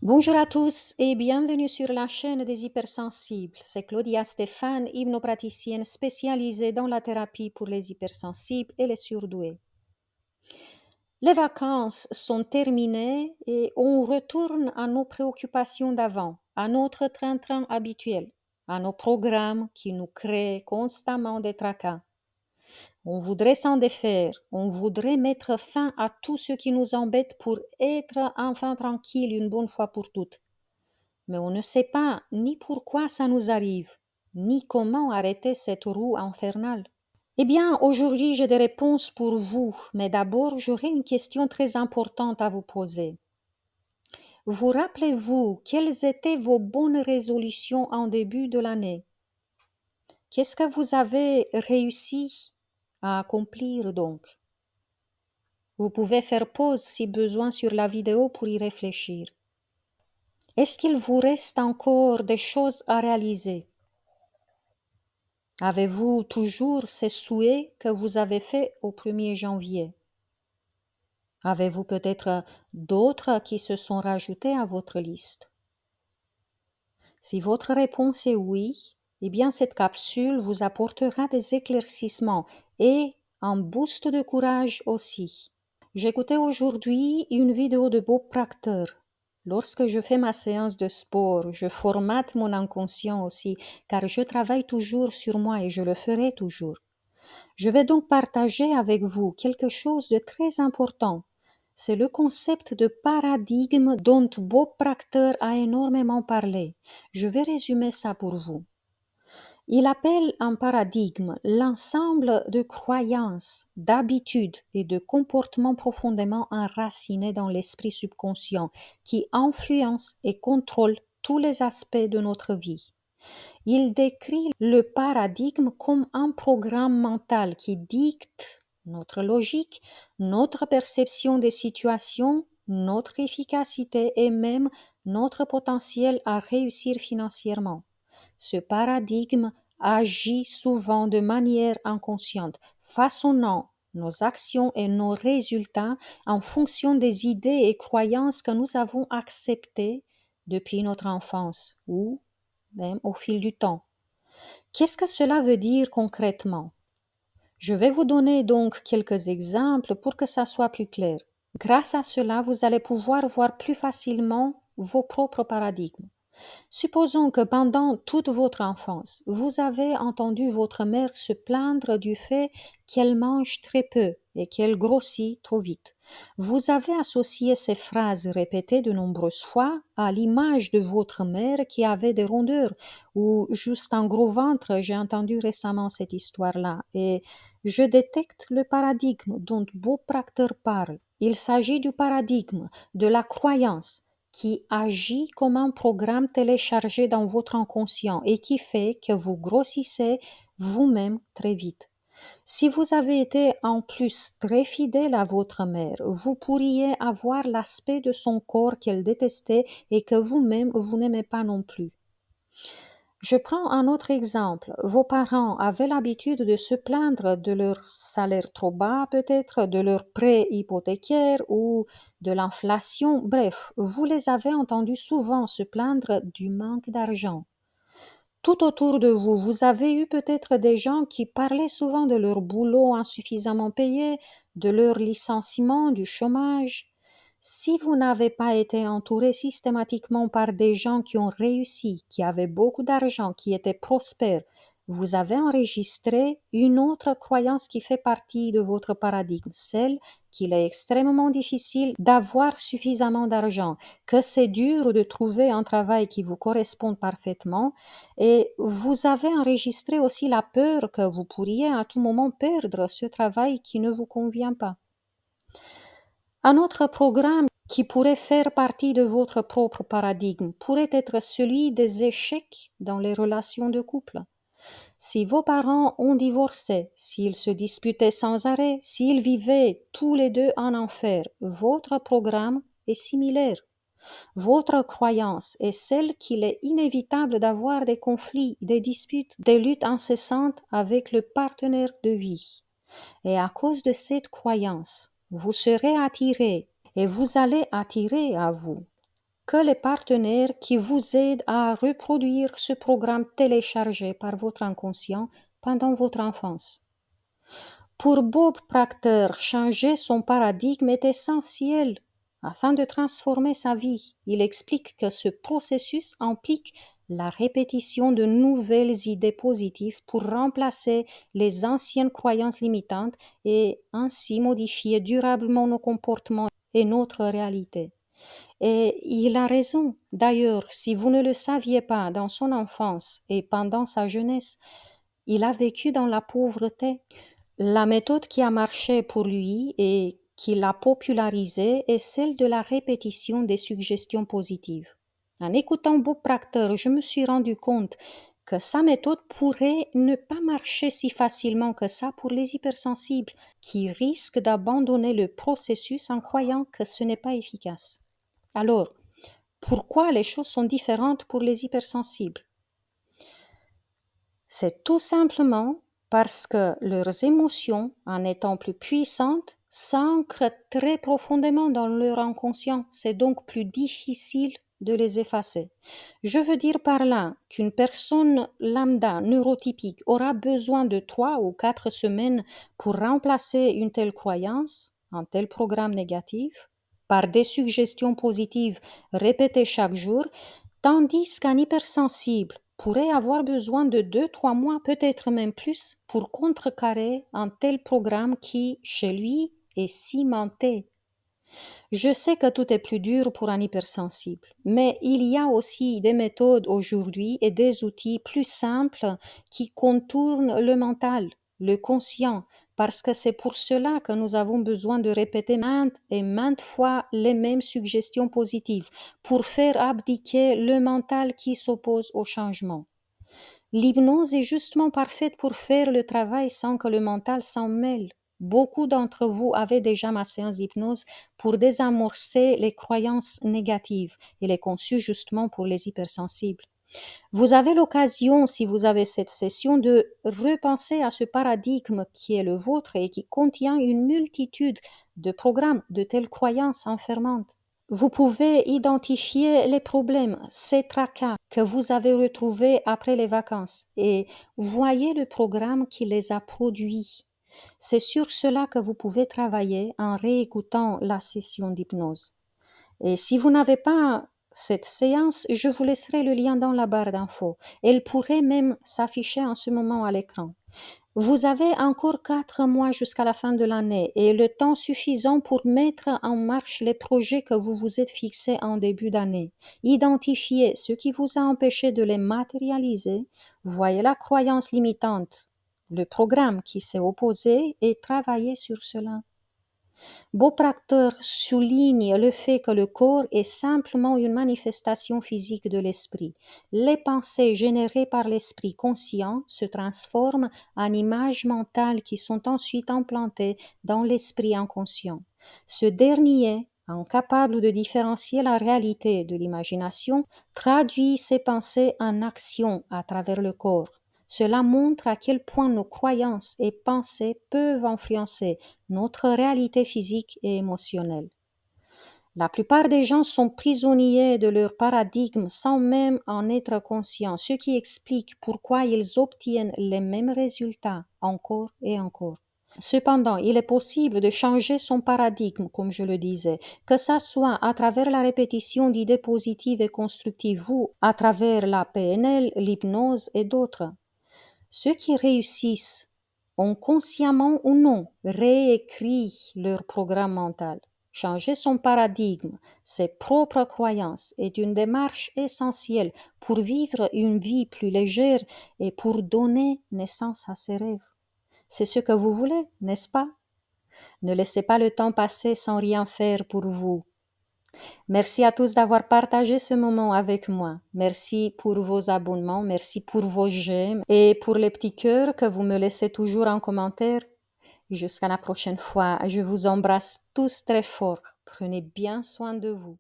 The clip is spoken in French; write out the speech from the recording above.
Bonjour à tous et bienvenue sur la chaîne des hypersensibles. C'est Claudia Stéphane, hypnopraticienne spécialisée dans la thérapie pour les hypersensibles et les surdoués. Les vacances sont terminées et on retourne à nos préoccupations d'avant, à notre train-train habituel, à nos programmes qui nous créent constamment des tracas. On voudrait s'en défaire, on voudrait mettre fin à tout ce qui nous embête pour être enfin tranquille une bonne fois pour toutes. Mais on ne sait pas ni pourquoi ça nous arrive, ni comment arrêter cette roue infernale. Eh bien, aujourd'hui, j'ai des réponses pour vous, mais d'abord, j'aurai une question très importante à vous poser. Vous rappelez-vous quelles étaient vos bonnes résolutions en début de l'année? Qu'est-ce que vous avez réussi à accomplir donc? Vous pouvez faire pause si besoin sur la vidéo pour y réfléchir. Est-ce qu'il vous reste encore des choses à réaliser? Avez-vous toujours ces souhaits que vous avez faits au 1er janvier? Avez-vous peut-être d'autres qui se sont rajoutés à votre liste? Si votre réponse est oui, eh bien cette capsule vous apportera des éclaircissements et un boost de courage aussi. J'écoutais aujourd'hui une vidéo de Bob Proctor. Lorsque je fais ma séance de sport, je formate mon inconscient aussi, car je travaille toujours sur moi et je le ferai toujours. Je vais donc partager avec vous quelque chose de très important. C'est le concept de paradigme dont Bob Proctor a énormément parlé. Je vais résumer ça pour vous. Il appelle un paradigme l'ensemble de croyances, d'habitudes et de comportements profondément enracinés dans l'esprit subconscient qui influencent et contrôlent tous les aspects de notre vie. Il décrit le paradigme comme un programme mental qui dicte notre logique, notre perception des situations, notre efficacité et même notre potentiel à réussir financièrement. Ce paradigme agit souvent de manière inconsciente, façonnant nos actions et nos résultats en fonction des idées et croyances que nous avons acceptées depuis notre enfance ou même au fil du temps. Qu'est-ce que cela veut dire concrètement? Je vais vous donner donc quelques exemples pour que ça soit plus clair. Grâce à cela, vous allez pouvoir voir plus facilement vos propres paradigmes. Supposons que pendant toute votre enfance, vous avez entendu votre mère se plaindre du fait qu'elle mange très peu et qu'elle grossit trop vite. Vous avez associé ces phrases répétées de nombreuses fois à l'image de votre mère qui avait des rondeurs ou juste un gros ventre. J'ai entendu récemment cette histoire-là et je détecte le paradigme dont Bob Proctor parle. Il s'agit du paradigme de la croyance qui agit comme un programme téléchargé dans votre inconscient et qui fait que vous grossissez vous-même très vite. Si vous avez été en plus très fidèle à votre mère, vous pourriez avoir l'aspect de son corps qu'elle détestait et que vous-même vous n'aimez pas non plus. Je prends un autre exemple. Vos parents avaient l'habitude de se plaindre de leur salaire trop bas, peut-être, de leurs prêts hypothécaires ou de l'inflation. Bref, vous les avez entendus souvent se plaindre du manque d'argent. Tout autour de vous, vous avez eu peut-être des gens qui parlaient souvent de leur boulot insuffisamment payé, de leur licenciement, du chômage. Si vous n'avez pas été entouré systématiquement par des gens qui ont réussi, qui avaient beaucoup d'argent, qui étaient prospères, vous avez enregistré une autre croyance qui fait partie de votre paradigme, celle qu'il est extrêmement difficile d'avoir suffisamment d'argent, que c'est dur de trouver un travail qui vous corresponde parfaitement, et vous avez enregistré aussi la peur que vous pourriez à tout moment perdre ce travail qui ne vous convient pas. Un autre programme qui pourrait faire partie de votre propre paradigme pourrait être celui des échecs dans les relations de couple. Si vos parents ont divorcé, s'ils se disputaient sans arrêt, s'ils vivaient tous les deux en enfer, votre programme est similaire. Votre croyance est celle qu'il est inévitable d'avoir des conflits, des disputes, des luttes incessantes avec le partenaire de vie. Et à cause de cette croyance, vous serez attiré et vous allez attirer à vous que les partenaires qui vous aident à reproduire ce programme téléchargé par votre inconscient pendant votre enfance. Pour Bob Proctor, changer son paradigme est essentiel afin de transformer sa vie. Il explique que ce processus implique la répétition de nouvelles idées positives pour remplacer les anciennes croyances limitantes et ainsi modifier durablement nos comportements et notre réalité. Et il a raison. D'ailleurs, si vous ne le saviez pas, dans son enfance et pendant sa jeunesse, il a vécu dans la pauvreté. La méthode qui a marché pour lui et qui l'a popularisée est celle de la répétition des suggestions positives. En écoutant Bob Proctor, je me suis rendu compte que sa méthode pourrait ne pas marcher si facilement que ça pour les hypersensibles, qui risquent d'abandonner le processus en croyant que ce n'est pas efficace. Alors, pourquoi les choses sont différentes pour les hypersensibles? C'est tout simplement parce que leurs émotions, en étant plus puissantes, s'ancrent très profondément dans leur inconscient. C'est donc plus difficile de les effacer. Je veux dire par là qu'une personne lambda neurotypique aura besoin de 3 ou 4 semaines pour remplacer une telle croyance, un tel programme négatif, par des suggestions positives répétées chaque jour, tandis qu'un hypersensible pourrait avoir besoin de 2-3 mois, peut-être même plus, pour contrecarrer un tel programme qui, chez lui, est cimenté. Je sais que tout est plus dur pour un hypersensible, mais il y a aussi des méthodes aujourd'hui et des outils plus simples qui contournent le mental, le conscient, parce que c'est pour cela que nous avons besoin de répéter maintes et maintes fois les mêmes suggestions positives pour faire abdiquer le mental qui s'oppose au changement. L'hypnose est justement parfaite pour faire le travail sans que le mental s'en mêle. Beaucoup d'entre vous avaient déjà ma séance d'hypnose pour désamorcer les croyances négatives. Elle est conçue justement pour les hypersensibles. Vous avez l'occasion, si vous avez cette session, de repenser à ce paradigme qui est le vôtre et qui contient une multitude de programmes, de telles croyances enfermantes. Vous pouvez identifier les problèmes, ces tracas que vous avez retrouvés après les vacances et voyez le programme qui les a produits. C'est sur cela que vous pouvez travailler en réécoutant la session d'hypnose. Et si vous n'avez pas cette séance, je vous laisserai le lien dans la barre d'infos. Elle pourrait même s'afficher en ce moment à l'écran. Vous avez encore 4 mois jusqu'à la fin de l'année et le temps suffisant pour mettre en marche les projets que vous vous êtes fixés en début d'année. Identifiez ce qui vous a empêché de les matérialiser, voyez la croyance limitante, le programme qui s'est opposé et travaillez sur cela. Bob Proctor souligne le fait que le corps est simplement une manifestation physique de l'esprit. Les pensées générées par l'esprit conscient se transforment en images mentales qui sont ensuite implantées dans l'esprit inconscient. Ce dernier, incapable de différencier la réalité de l'imagination, traduit ses pensées en action à travers le corps. Cela montre à quel point nos croyances et pensées peuvent influencer notre réalité physique et émotionnelle. La plupart des gens sont prisonniers de leur paradigme sans même en être conscients, ce qui explique pourquoi ils obtiennent les mêmes résultats encore et encore. Cependant, il est possible de changer son paradigme, comme je le disais, que ça soit à travers la répétition d'idées positives et constructives ou à travers la PNL, l'hypnose et d'autres. Ceux qui réussissent ont consciemment ou non réécrit leur programme mental. Changer son paradigme, ses propres croyances est une démarche essentielle pour vivre une vie plus légère et pour donner naissance à ses rêves. C'est ce que vous voulez, n'est-ce pas? Ne laissez pas le temps passer sans rien faire pour vous. Merci à tous d'avoir partagé ce moment avec moi. Merci pour vos abonnements, merci pour vos j'aime et pour les petits cœurs que vous me laissez toujours en commentaire. Jusqu'à la prochaine fois, je vous embrasse tous très fort. Prenez bien soin de vous.